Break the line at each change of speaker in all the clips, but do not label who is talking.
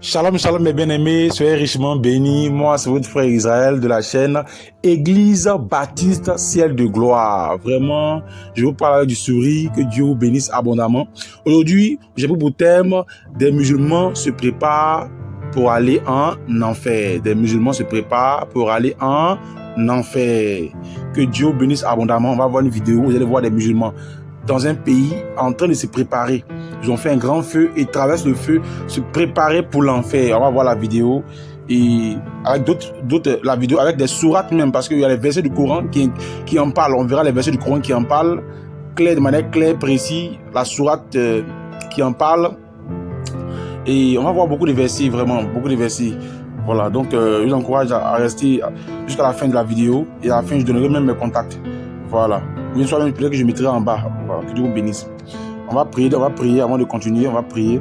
Shalom, shalom mes bien-aimés, soyez richement bénis. Moi, c'est votre frère Israël de la chaîne Église Baptiste Ciel de Gloire. Vraiment, je vous parle du sourire, que Dieu vous bénisse abondamment. Aujourd'hui, j'ai pour thème des musulmans se préparent pour aller en enfer. Des musulmans se préparent pour aller en enfer. Que Dieu vous bénisse abondamment. On va voir une vidéo, vous allez voir des musulmans dans un pays en train de se préparer. Ils ont fait un grand feu et traversent le feu, se préparer pour l'enfer. On va voir la vidéo et avec d'autres la vidéo avec des sourates même, parce qu'il y a les versets du Coran qui en parlent. On verra les versets du Coran qui en parlent clair, de manière claire, précise, la sourate qui en parle. Et on va voir beaucoup de versets, vraiment beaucoup de versets. Voilà, donc je vous encourage à rester jusqu'à la fin de la vidéo et à la fin je donnerai même mes contacts. Voilà. Une soirée même peut-être que je mettrai en bas. Voilà, que Dieu vous bénisse. On va prier avant de continuer. On va prier.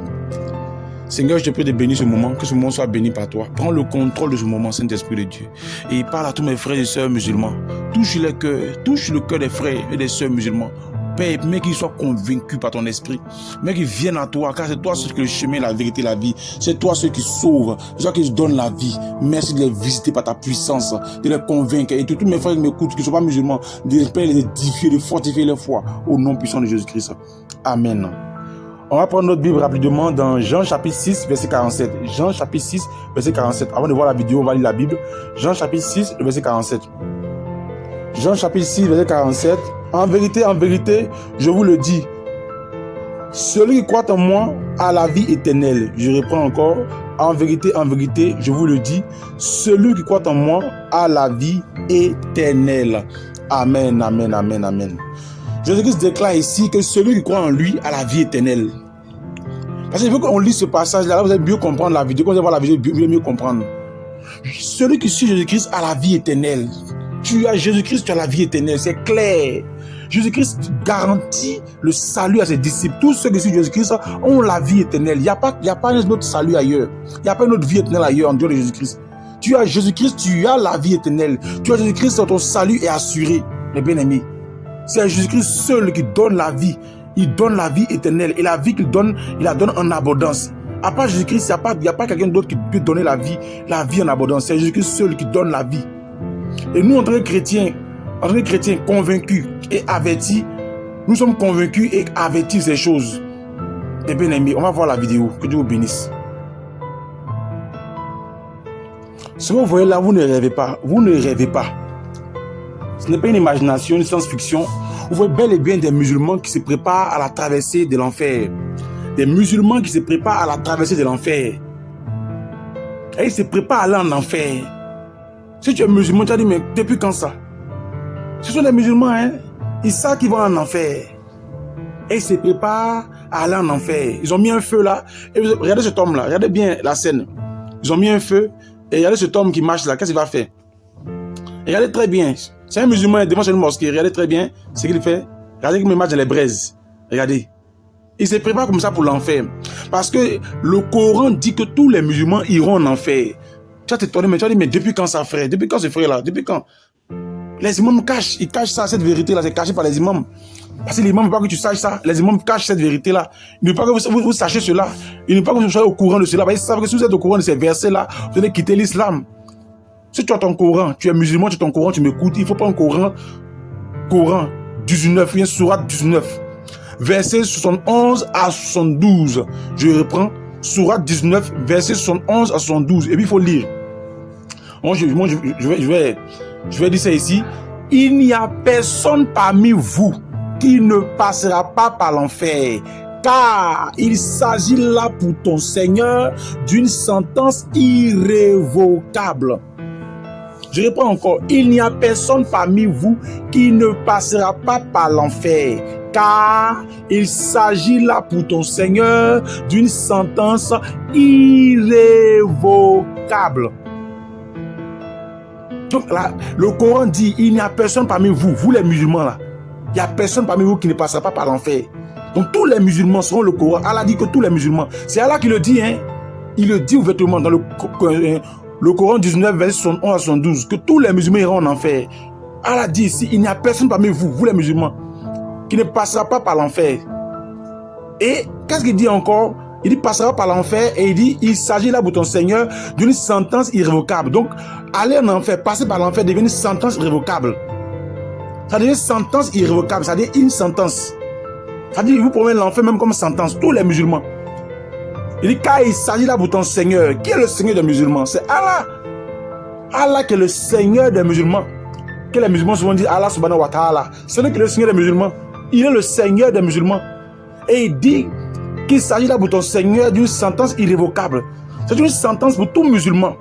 Seigneur, je te prie de bénir ce moment, que ce moment soit béni par toi. Prends le contrôle de ce moment, Saint-Esprit de Dieu. Et parle à tous mes frères et sœurs musulmans. Touche les cœurs, touche le cœur des frères et des sœurs musulmans. Père, mais qu'ils soient convaincus par ton esprit. Mais qu'ils viennent à toi, car c'est toi celui qui est le chemin, la vérité, la vie. C'est toi celui qui sauve, c'est toi qui donne la vie. Merci de les visiter par ta puissance, de les convaincre. Et tous mes frères qui m'écoutent, qui ne sont pas musulmans, de les édifier, de fortifier leur foi. Au nom puissant de Jésus-Christ. Amen. On va prendre notre Bible rapidement dans Jean chapitre 6, verset 47. Jean chapitre 6, verset 47. Avant de voir la vidéo, on va lire la Bible. Jean chapitre 6, verset 47. Jean chapitre 6, verset 47. En vérité, je vous le dis, celui qui croit en moi a la vie éternelle. Je reprends encore. En vérité, je vous le dis, celui qui croit en moi a la vie éternelle. Amen, amen, amen, amen. Jésus-Christ déclare ici que celui qui croit en lui a la vie éternelle. Parce que je veux qu'on lise ce passage-là, là, vous allez mieux comprendre la vidéo. Quand vous allez voir la vidéo, vous allez mieux comprendre. Celui qui suit Jésus-Christ a la vie éternelle. Tu as Jésus-Christ, tu as la vie éternelle. C'est clair. Jésus-Christ garantit le salut à ses disciples. Tous ceux qui suivent Jésus-Christ ont la vie éternelle. Il n'y a pas un autre salut ailleurs. Il n'y a pas une autre vie éternelle ailleurs en dehors de Jésus-Christ. Tu as Jésus-Christ, tu as la vie éternelle. Tu as Jésus-Christ, ton salut est assuré. Mes bien-aimés, c'est Jésus-Christ seul qui donne la vie. Il donne la vie éternelle. Et la vie qu'il donne, il la donne en abondance. À part Jésus-Christ, il n'y a pas quelqu'un d'autre qui peut donner la vie en abondance. C'est Jésus-Christ seul qui donne la vie. Et nous, en tant que chrétiens convaincus et avertis, nous sommes convaincus et avertis de ces choses. Et bien aimés, on va voir la vidéo. Que Dieu vous bénisse. Ce que vous voyez là, vous ne rêvez pas. Vous ne rêvez pas. Ce n'est pas une imagination, une science-fiction. Vous voyez bel et bien des musulmans qui se préparent à la traversée de l'enfer. Des musulmans qui se préparent à la traversée de l'enfer. Et ils se préparent à aller en enfer. Si tu es musulman, tu as dit, mais depuis quand ça? Ce sont des musulmans, hein? Ils savent qu'ils vont en enfer. Et ils se préparent à aller en enfer. Ils ont mis un feu là. Et regardez cet homme là, regardez bien la scène. Ils ont mis un feu. Et regardez cet homme qui marche là, qu'est-ce qu'il va faire? Regardez très bien. C'est un musulman devant une mosquée. Regardez très bien ce qu'il fait. Regardez qu'il me marche dans les braises. Regardez. Il se prépare comme ça pour l'enfer. Parce que le Coran dit que tous les musulmans iront en enfer. Tu vas t'étonner, mais tu vas dire, mais depuis quand ça, frère? Depuis quand ce frère-là? Depuis quand? Les imams cachent, ils cachent ça, cette vérité-là, c'est caché par les imams. Parce que l'imam ne veut pas que tu saches ça. Les imams cachent cette vérité-là. Ils ne veulent pas que vous sachiez cela. Ils ne veulent pas que vous soyez au courant de cela. Ils savent que si vous êtes au courant de ces versets-là, vous allez quitter l'islam. Si tu as ton Coran, tu es musulman, tu as ton Coran, tu m'écoutes, il faut pas un Coran 19, il y a sourate 19, versets 71 à 72. Je reprends, sourate 19, versets 71 à 72. Et puis il faut lire. Je vais dire ça ici. Il n'y a personne parmi vous qui ne passera pas par l'enfer, car il s'agit là pour ton Seigneur d'une sentence irrévocable. Je reprends encore. Il n'y a personne parmi vous qui ne passera pas par l'enfer, car il s'agit là pour ton Seigneur d'une sentence irrévocable. Donc là, le Coran dit, il n'y a personne parmi vous, vous les musulmans là, il n'y a personne parmi vous qui ne passera pas par l'enfer. Donc tous les musulmans seront le Coran. Allah dit que tous les musulmans, c'est Allah qui le dit, hein. Il le dit ouvertement dans le Coran 19, verset 71 à 72, que tous les musulmans iront en enfer. Allah dit ici, il n'y a personne parmi vous, vous les musulmans, qui ne passera pas par l'enfer. Et qu'est-ce qu'il dit encore? Il dit passera par l'enfer et il dit il s'agit là pour ton Seigneur d'une sentence irrévocable. Donc aller en enfer, passer par l'enfer devient une sentence irrévocable. Ça devient une sentence irrévocable, ça devient une sentence. Ça dit vous prenez l'enfer même comme sentence, tous les musulmans. Il dit car il s'agit là pour ton Seigneur. Qui est le Seigneur des musulmans? C'est Allah. Allah qui est le Seigneur des musulmans. Que les musulmans souvent disent Allah subhanahu wa ta'ala. Ce n'est que le Seigneur des musulmans. Il est le Seigneur des musulmans. Et il dit qu'il s'agit là pour ton Seigneur d'une sentence irrévocable. C'est une sentence pour tout musulman.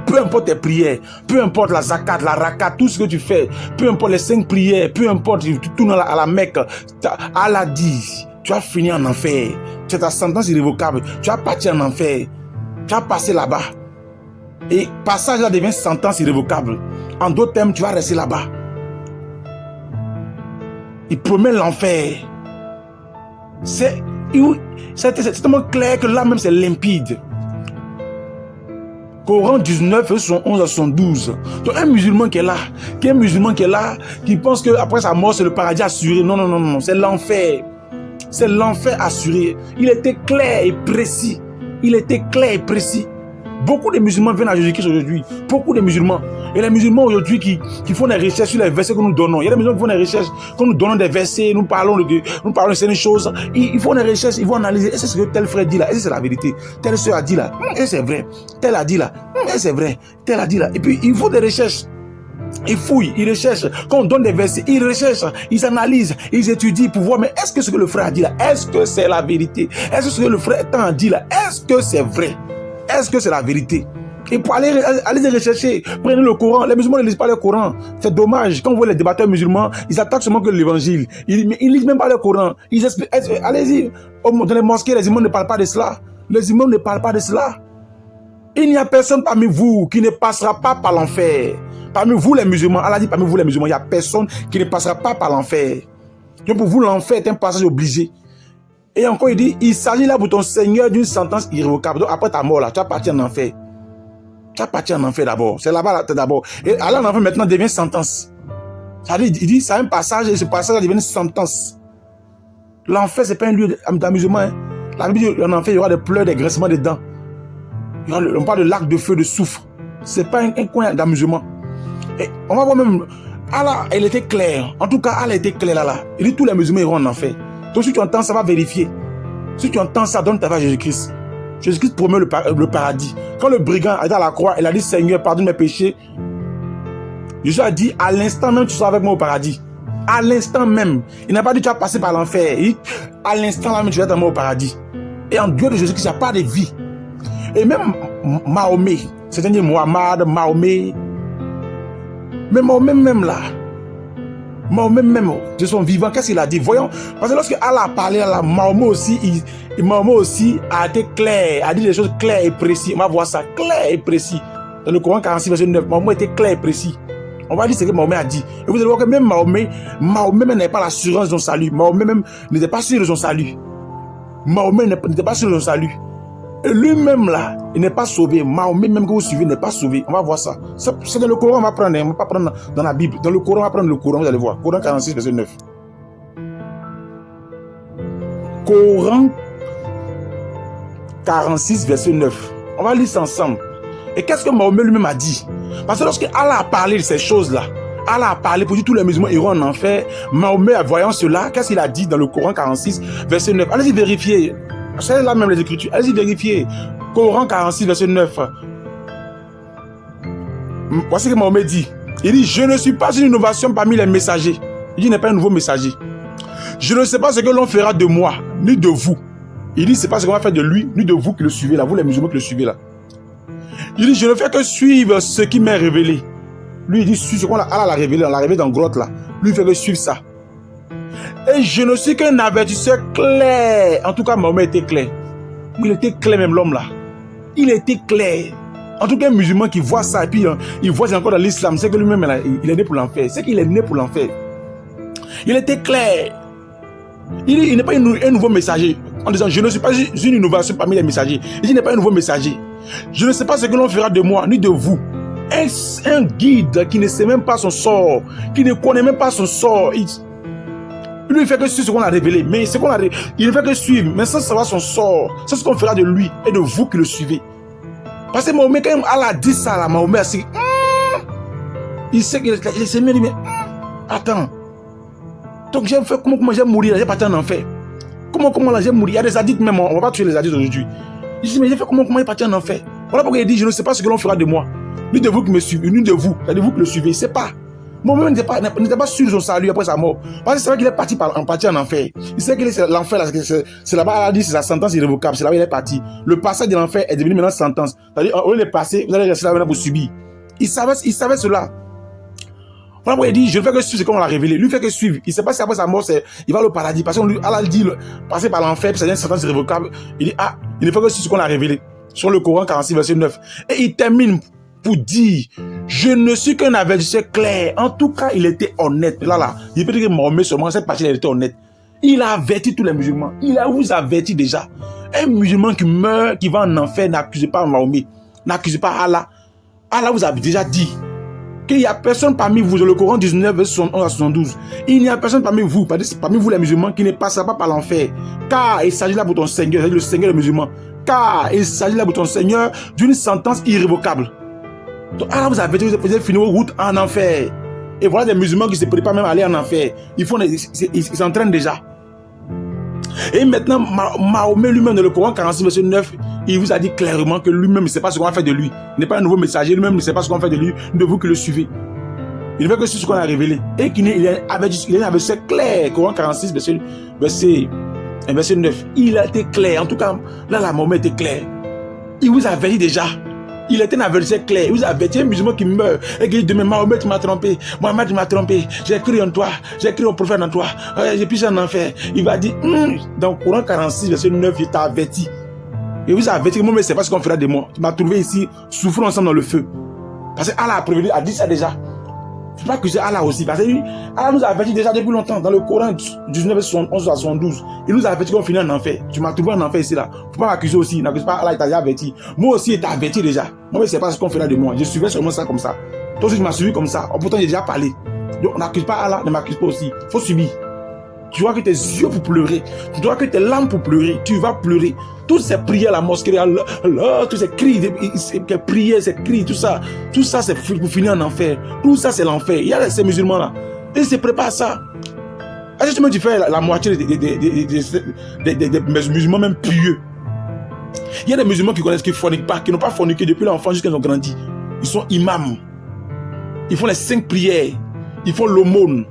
Peu importe tes prières, peu importe la zakat, la rakat, tout ce que tu fais, peu importe les 5 prières, peu importe, tu tournes à la Mecque, Allah dit, tu as fini en enfer. C'est ta sentence irrévocable. Tu as parti en enfer. Tu as passé là-bas. Et passage là devient sentence irrévocable. En d'autres termes, tu vas rester là-bas. Il promet l'enfer. C'est tellement clair que là même c'est limpide. Coran 19, verset 11 à 72. Donc un musulman qui est là, qui pense qu'après sa mort c'est le paradis assuré. Non, non, non, non, c'est l'enfer. C'est l'enfer assuré. Il était clair et précis. Il était clair et précis. Beaucoup de musulmans viennent à Jésus-Christ aujourd'hui. Beaucoup de musulmans. Et les musulmans aujourd'hui qui font des recherches sur les versets que nous donnons. Il y a des musulmans qui font des recherches. Quand nous donnons des versets, nous parlons de certaines choses. Ils font des recherches, ils vont analyser. Est-ce que ce que tel frère dit là? Est-ce que c'est la vérité? Telle soeur a dit là? Est-ce que c'est vrai? Tel a dit là? Est-ce que c'est vrai? Tel a dit là? Et puis ils font des recherches. Ils fouillent, ils recherchent. Quand on donne des versets, ils recherchent, ils analysent, ils étudient pour voir, mais est-ce que ce que le frère a dit là, est-ce que c'est la vérité? Est-ce que ce que le frère a dit là, est-ce que c'est vrai? Est-ce que c'est la vérité? Et pour aller rechercher, prenez le Coran. Les musulmans ne lisent pas le Coran. C'est dommage. Quand vous voyez les débatteurs musulmans, ils attaquent seulement que l'évangile. Ils ne lisent même pas le Coran. Ils expliquent. Allez-y, dans les mosquées, les imams ne parlent pas de cela. Les imams ne parlent pas de cela. Il n'y a personne parmi vous qui ne passera pas par l'enfer. Parmi vous les musulmans, Allah dit parmi vous les musulmans, il n'y a personne qui ne passera pas par l'enfer. Donc pour vous, l'enfer est un passage obligé. Et encore, il dit, il s'agit là pour ton Seigneur d'une sentence irrévocable. Donc après ta mort, là, tu vas partir en enfer. Tu vas partir en enfer d'abord. C'est là-bas d'abord. Et aller en enfer maintenant devient sentence. Ça dit, il dit, c'est un passage, et ce passage devient une sentence. L'enfer, ce n'est pas un lieu d'amusement. Hein. La Bible dit, en enfer, il y aura des pleurs, des grincements des dents. On parle de lac de feu, de soufre. Ce n'est pas un coin d'amusement. Et on va voir même, Allah, elle était claire. En tout cas, Allah était claire là. Il dit, tous les musulmans iront en enfer. Donc si tu entends ça, va vérifier. Si tu entends ça, donne ta vie à Jésus-Christ. Jésus-Christ promet le paradis. Quand le brigand est à la croix, il a dit, Seigneur, pardonne mes péchés. Jésus a dit, à l'instant même, tu seras avec moi au paradis. À l'instant même. Il n'a pas dit, tu vas passer par l'enfer. À l'instant même, tu vas être avec moi au paradis. Et en Dieu de Jésus-Christ, il n'y a pas de vie. Et même Mahomet, c'est-à-dire Mohammed, Mahomet, mais Mahomet même là, Mahomet même de son vivant, qu'est-ce qu'il a dit? Voyons, parce que lorsque Allah a parlé là, Mahomet aussi a été clair, a dit des choses claires et précises. On va voir ça, clair et précis. Dans le Coran 46, verset 9, Mahomet était clair et précis. On va dire ce que Mahomet a dit. Et vous allez voir que même Mahomet même n'avait pas l'assurance de son salut. Mahomet même n'était pas sûr de son salut. Mahomet n'était pas sûr de son salut. Et lui-même là, il n'est pas sauvé. Mahomet même que vous suivez n'est pas sauvé. On va voir ça. C'est dans le Coran, on va prendre. On ne va pas prendre dans la Bible. Dans le Coran, on va prendre le Coran, vous allez voir. Coran 46, verset 9. Coran 46, verset 9. On va lire ça ensemble. Et qu'est-ce que Mahomet lui-même a dit? Parce que lorsque Allah a parlé de ces choses-là, Allah a parlé pour dire tous les musulmans iront en enfer. Mahomet, voyant cela, qu'est-ce qu'il a dit dans le Coran 46, verset 9? Allez-y vérifier. C'est là même les Écritures. Allez-y vérifier. Coran 46, verset 9. Voici ce que Mahomet dit. Il dit, je ne suis pas une innovation parmi les messagers. Il dit, il n'est pas un nouveau messager. Je ne sais pas ce que l'on fera de moi, ni de vous. Il dit, c'est pas ce qu'on va faire de lui, ni de vous qui le suivez là. Vous les musulmans qui le suivez là. Il dit, je ne fais que suivre ce qui m'est révélé. Lui, il dit, suis ce qu'on a révélé, on l'a révélé dans la grotte là. Lui, il fait que suivre ça. Et je ne suis qu'un avertisseur clair. En tout cas, Mahomet était clair. Il était clair même l'homme là. Il était clair. En tout cas, un musulman qui voit ça et puis il voit encore dans l'islam, c'est que lui-même il est né pour l'enfer. C'est qu'il est né pour l'enfer. Il était clair. Il n'est pas un nouveau messager. En disant, je ne suis pas une innovation parmi les messagers. Il dit, il n'est pas un nouveau messager. Je ne sais pas ce que l'on fera de moi, ni de vous. Un guide qui ne sait même pas son sort, qui ne connaît même pas son sort. Lui, il ne fait que suivre ce qu'on a révélé. Mais ce qu'on a, il ne fait que suivre, mais sans savoir son sort. C'est ce qu'on fera de lui et de vous qui le suivez. Parce que Mahomet, quand Allah a dit ça, là, Mahomet a dit, il sait qu'il s'est mis, mais attends. Donc j'ai fait comment j'ai mourir, j'ai parti en enfer. Comment là j'ai mourir. Il y a des addicts même, on ne va pas tuer les addicts aujourd'hui. Il dit, mais j'ai fait comment j'ai parti en enfer. Voilà pourquoi il dit, je ne sais pas ce que l'on fera de moi. L'une de vous qui me suivez, l'une de vous, c'est de vous qui le suivez, c'est pas. Moi-même n'était pas sûr de son salut après sa mort. Parce que c'est vrai qu'il est parti en enfer. Il sait que l'enfer, c'est là-bas, elle a dit, c'est sa sentence irrévocable. C'est là où il est parti. Le passage de l'enfer est devenu maintenant sentence. C'est-à-dire, au lieu de passer, vous allez rester là maintenant pour subir. Il savait cela. Voilà pourquoi il dit, je ne fais que suivre ce qu'on l'a révélé. Lui, il fait que suivre. Il ne sait pas si après sa mort, il va au paradis. Parce qu'on lui a dit, passer par l'enfer, puis c'est une sentence irrévocable. Il dit, il ne fait que suivre ce qu'on a révélé. Sur le Coran 46, verset 9. Et il termine pour dire, je ne suis qu'un avertisseur clair. En tout cas, il était honnête. Là, il peut dire que Mahomet seulement, cette partie, il était honnête. Il a averti tous les musulmans. Il a vous averti déjà. Un musulman qui meurt, qui va en enfer, n'accusez pas Mahomet. N'accusez pas Allah. Allah vous a déjà dit qu'il n'y a personne parmi vous, dans le Coran 19, verset 71 à 72, il n'y a personne parmi vous les musulmans, qui ne passera pas par l'enfer. Car il s'agit là pour ton Seigneur, c'est-à-dire le Seigneur des musulmans. Car il s'agit là pour ton Seigneur d'une sentence irrévocable. Donc Allah vous a averti que vous allez finir vos routes en enfer. Et voilà des musulmans qui ne se préparent même à aller en enfer. Ils s'entraînent déjà. Et maintenant, Mahomet lui-même, dans le Coran 46, verset 9, il vous a dit clairement que lui-même ne sait pas ce qu'on va faire de lui. Il n'est pas un nouveau messager, lui-même ne sait pas ce qu'on va faire de lui, de vous qui le suivez. Il ne fait que ce qu'on a révélé. Et qu'il est un verset clair, Coran 46, verset 9. Il a été clair. En tout cas, là, la Mahomet était clair. Il vous a averti déjà. Il était un avertisseur clair. Il vous a averti un musulman qui meurt. Et qui dit demain, Mahomet, tu m'as trompé. Mohamed, tu m'as trompé. J'ai cru en toi. J'ai cru au prophète en toi. J'ai pu en enfer. Il va dire, dans le Coran 46, verset 9, il t'a averti. Il vous a averti que moi, mais c'est pas ce qu'on fera de moi. Tu m'as trouvé ici, souffrons ensemble dans le feu. Parce que Allah a prévenu, a dit ça déjà. Il ne faut pas accuser Allah aussi. Parce que Allah nous a averti déjà depuis longtemps. Dans le Coran 19, 71 à 72, il nous a averti qu'on finit en enfer. Tu m'as trouvé en enfer ici là. Il ne faut pas m'accuser aussi. N'accuse pas Allah, il t'a déjà averti. Moi aussi, il t'a averti déjà. Moi, mais c'est pas ce qu'on fera de moi. Je suivais seulement ça comme ça. Toi aussi, tu m'as suivi comme ça. Pourtant, j'ai déjà parlé. Donc, on n'accuse pas Allah, ne m'accuse pas aussi. Il faut subir. Tu vois que tes yeux pour pleurer. Tu vois que tes larmes pour pleurer. Tu vas pleurer. Toutes ces prières à la mosquée, tous ces cris, ces prières, ces cris, tout ça c'est pour finir en enfer. Tout ça c'est l'enfer. Il y a ces musulmans-là. Ils se préparent à ça. Est-ce que tu fais la moitié des musulmans même pieux? Il y a des musulmans qui connaissent, qui ne forniquent pas, qui n'ont pas forniqué depuis l'enfant jusqu'à ce qu'ils ont grandi. Ils sont imams. Ils font les 5 prières. Ils font l'aumône.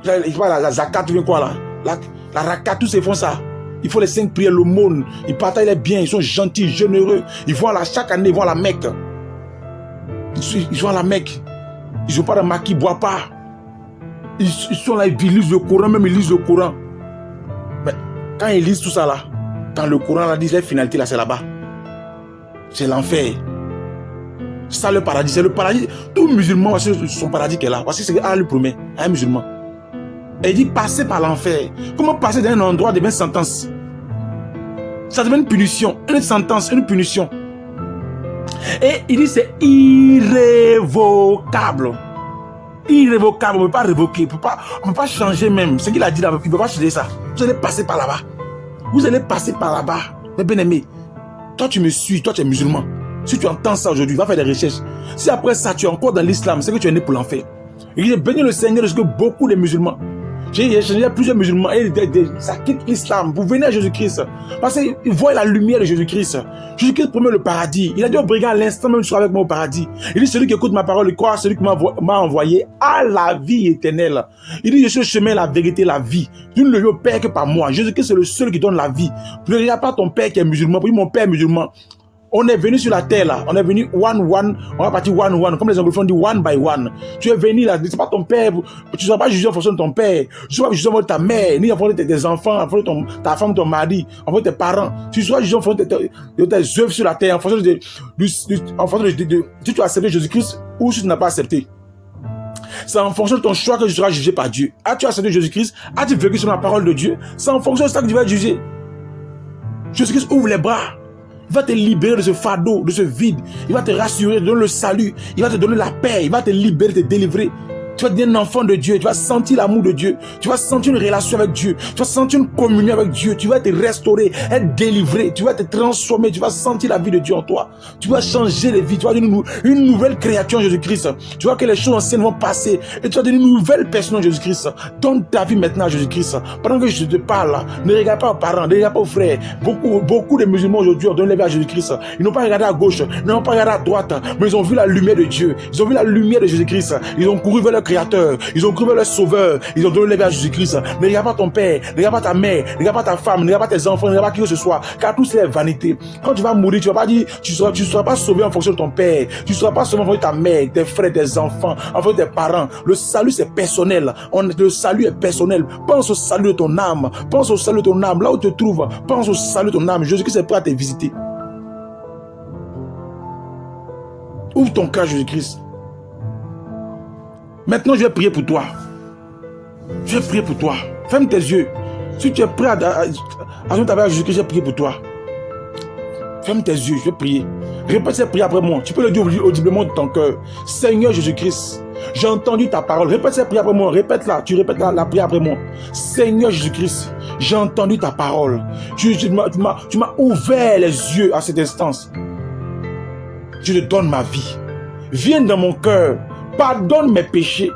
La zakat, tu veux quoi là? La rakat, tous ils font ça. Ils font les 5 prières, l'aumône. Ils partagent les biens, ils sont gentils, généreux. Ils vont chaque année, ils vont à la Mecque. Ils vont à la Mecque. Ils n'ont pas de maquis, ils ne boivent pas. Ils sont là, ils lisent le Coran, même ils lisent le Coran. Mais quand ils lisent tout ça là, quand le Coran là dit la finalité là, c'est là-bas. C'est l'enfer. C'est ça le paradis. C'est le paradis. Tout musulman, c'est son paradis qui est là. Parce que c'est Allah lui promet à un musulman. Et il dit passer par l'enfer. Comment passer d'un endroit devient sentence? Ça devient une punition, une sentence, une punition. Et il dit c'est irrévocable. Irrévocable, on ne peut pas révoquer, on ne peut pas changer même. Ce qu'il a dit là, il ne peut pas changer ça. Vous allez passer par là-bas. Vous allez passer par là-bas. Mais bien aimé, toi tu me suis, toi tu es musulman. Si tu entends ça aujourd'hui, va faire des recherches. Si après ça tu es encore dans l'islam, c'est que tu es né pour l'enfer. Il dit bénis le Seigneur parce que beaucoup de musulmans. J'ai échangé plusieurs musulmans et ça quitte l'islam. Vous venez à Jésus-Christ. Parce qu'ils voient la lumière de Jésus-Christ. Jésus-Christ promet le paradis. Il a dit au brigand à l'instant même, tu seras avec moi au paradis. Il dit celui qui écoute ma parole et croit, celui qui m'a envoyé à la vie éternelle. Il dit je suis le chemin, la vérité, la vie. Tu ne le vis au Père que par moi. Jésus-Christ c'est le seul qui donne la vie. Ne regarde pas ton Père qui est musulman. Puis mon Père est musulman. On est venu sur la terre là, on est venu one, on va partir one, comme les anglophones disent one by one. Tu es venu là, c'est pas ton père, tu ne seras pas jugé en fonction de ton père, tu ne seras pas jugé en fonction de ta mère, ni en fonction de tes enfants, en fonction de ta femme, ton mari, en fonction de tes parents. Tu seras jugé en fonction de tes œuvres sur la terre, en fonction de si tu as accepté Jésus-Christ ou si tu n'as pas accepté. C'est en fonction de ton choix que tu seras jugé par Dieu. As-tu accepté Jésus-Christ? As-tu vécu sur la parole de Dieu? C'est en fonction de ça que tu vas être jugé. Jésus-Christ ouvre les bras. Il va te libérer de ce fardeau, de ce vide. Il va te rassurer, te donner le salut. Il va te donner la paix. Il va te libérer, te délivrer. Tu vas devenir un enfant de Dieu. Tu vas sentir l'amour de Dieu. Tu vas sentir une relation avec Dieu. Tu vas sentir une communion avec Dieu. Tu vas être restauré, être délivré. Tu vas être transformé. Tu vas sentir la vie de Dieu en toi. Tu vas changer les vies. Tu vas devenir une nouvelle créature en Jésus-Christ. Tu vois que les choses anciennes vont passer. Et tu vas devenir une nouvelle personne en Jésus-Christ. Donne ta vie maintenant à Jésus-Christ. Pendant que je te parle, ne regarde pas aux parents, ne regarde pas aux frères. Beaucoup de musulmans aujourd'hui ont donné la vie à Jésus-Christ. Ils n'ont pas regardé à gauche, ils n'ont pas regardé à droite. Mais ils ont vu la lumière de Dieu. Ils ont vu la lumière de Jésus-Christ. Ils ont couru vers leur Créateur, ils ont cru vers leur Sauveur, ils ont donné la vie à Jésus-Christ. Ne regarde pas ton père, ne regarde pas ta mère, ne regarde pas ta femme, ne regarde pas tes enfants, ne regarde pas qui que ce soit, car tout c'est vanité. Quand tu vas mourir, tu vas pas dire, tu seras pas sauvé en fonction de ton père, tu seras pas sauvé en fonction de ta mère, tes frères, tes enfants, en fonction de tes parents. Le salut c'est personnel. Le salut est personnel. Pense au salut de ton âme, pense au salut de ton âme, là où tu te trouves, pense au salut de ton âme. Jésus-Christ est prêt à te visiter. Ouvre ton cœur, Jésus-Christ. Maintenant, je vais prier pour toi. Je vais prier pour toi. Ferme tes yeux. Si tu es prêt à ta vie à Jésus-Christ, je vais prier pour toi. Ferme tes yeux, je vais prier. Répète cette prière après moi. Tu peux le dire audiblement de ton cœur. Seigneur Jésus-Christ, j'ai entendu ta parole. Répète cette prière après moi. Répète-la. Tu répètes la prière après moi. Seigneur Jésus-Christ, j'ai entendu ta parole. Tu m'as ouvert les yeux à cette instance. Je te donne ma vie. Viens dans mon cœur. Pardonne mes péchés.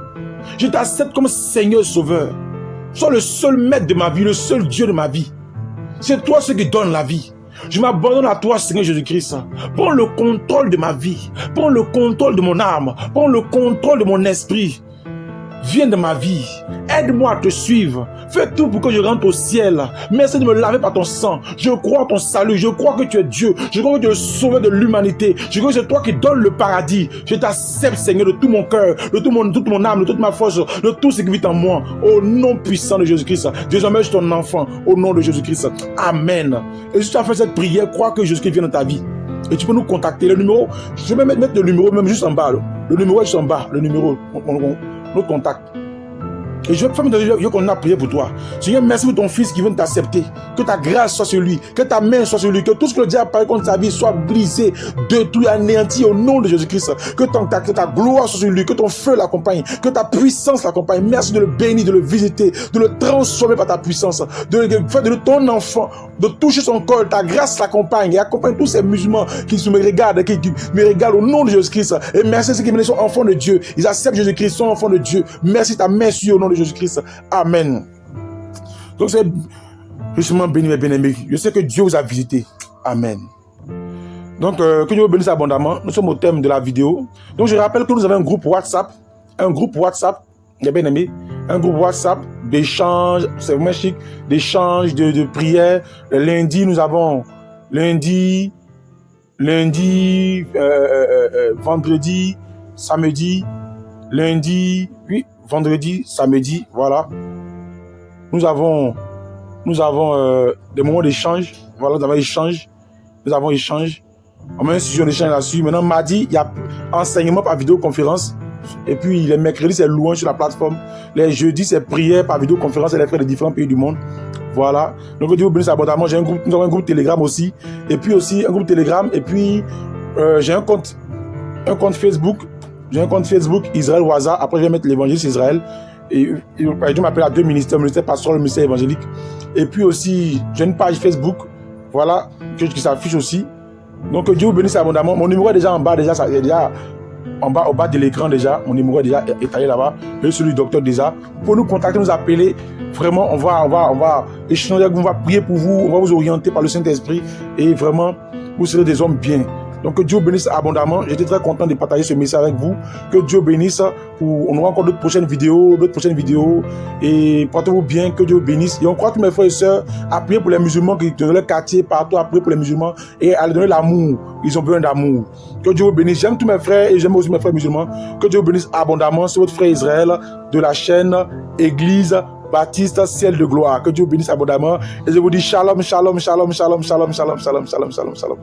Je t'accepte comme Seigneur Sauveur. Sois le seul maître de ma vie, le seul Dieu de ma vie. C'est toi ce qui donne la vie. Je m'abandonne à toi, Seigneur Jésus-Christ. Prends le contrôle de ma vie. Prends le contrôle de mon âme. Prends le contrôle de mon esprit. Viens dans ma vie. Aide-moi à te suivre. Fais tout pour que je rentre au ciel. Merci de me laver par ton sang. Je crois en ton salut. Je crois que tu es Dieu. Je crois que tu es le sauveur de l'humanité. Je crois que c'est toi qui donnes le paradis. Je t'accepte, Seigneur, de tout mon cœur, de toute mon âme, de toute ma force, de tout ce qui vit en moi. Au nom puissant de Jésus-Christ. Désormais, je suis ton enfant. Au nom de Jésus-Christ. Amen. Et si tu as fait cette prière, crois que Jésus-Christ vient dans ta vie. Et tu peux nous contacter. Le numéro, je vais mettre le numéro même juste en bas. Le numéro est juste en bas. Le numéro, notre contact. Et je vais faire qu'on a prié pour toi. Seigneur, merci pour ton fils qui vient t'accepter. Que ta grâce soit sur lui. Que ta main soit sur lui. Que tout ce que le diable a parlé contre sa vie soit brisé, détruit, anéanti au nom de Jésus-Christ. Que ta gloire soit sur lui. Que ton feu l'accompagne. Que ta puissance l'accompagne. Merci de le bénir, de le visiter, de le transformer par ta puissance. De faire de ton enfant, de toucher son corps. Ta grâce l'accompagne. Et accompagne tous ces musulmans qui me regardent, qui me regardent au nom de Jésus-Christ. Et merci à ceux qui sont enfants de Dieu. Ils acceptent Jésus-Christ, sont enfants de Dieu. Merci ta main sur au nom de Jésus-Christ. Amen. Donc c'est justement béni mes bien-aimés. Je sais que Dieu vous a visité. Amen. Donc que Dieu vous bénisse abondamment. Nous sommes au thème de la vidéo. Donc je rappelle que nous avons un groupe WhatsApp. Un groupe WhatsApp, mes bien-aimés. Un groupe WhatsApp d'échange. C'est vraiment chic. D'échange, de prière. Lundi, nous avons vendredi, samedi, lundi, oui, vendredi, samedi, voilà. Nous avons des moments d'échange. Voilà, nous avons échange. On met une session d'échange là-dessus. Maintenant, mardi, il y a enseignement par vidéoconférence. Et puis, les mercredis, c'est louange sur la plateforme. Les jeudis, c'est prière par vidéoconférence et les frères de différents pays du monde. Voilà. Donc, Dieu vous bénisse abondamment. Nous avons un groupe Telegram aussi. Et puis aussi, un groupe Telegram. Et puis, j'ai un compte Facebook. J'ai un compte Facebook, Israël Waza. Après, je vais mettre l'évangéliste Israël. Et Dieu m'appelle à deux ministères, le ministère pastoral, le ministère évangélique. Et puis aussi, j'ai une page Facebook. Voilà, qui s'affiche aussi. Donc, Dieu vous bénisse abondamment. Mon numéro est déjà en bas, en bas, au bas de l'écran déjà. Mon numéro est déjà étalé là-bas. Et celui du docteur déjà. Pour nous contacter, nous appeler. Vraiment, on va échanger avec vous, on va prier pour vous, on va vous orienter par le Saint-Esprit. Et vraiment, vous serez des hommes bien. Donc que Dieu bénisse abondamment. J'étais très content de partager ce message avec vous. Que Dieu bénisse. On aura encore d'autres prochaines vidéos. Et portez-vous bien. Que Dieu bénisse. Et on croit tous mes frères et sœurs à prier pour les musulmans qui sont dans leur quartier, partout à prier pour les musulmans et à leur donner l'amour. Ils ont besoin d'amour. Que Dieu vous bénisse. J'aime tous mes frères et j'aime aussi mes frères musulmans. Que Dieu vous bénisse abondamment. C'est votre frère Israël de la chaîne Église Baptiste Ciel de Gloire. Que Dieu vous bénisse abondamment. Et je vous dis shalom, shalom, shalom, shalom, shalom, shalom, shalom, shalom, shalom, shalom.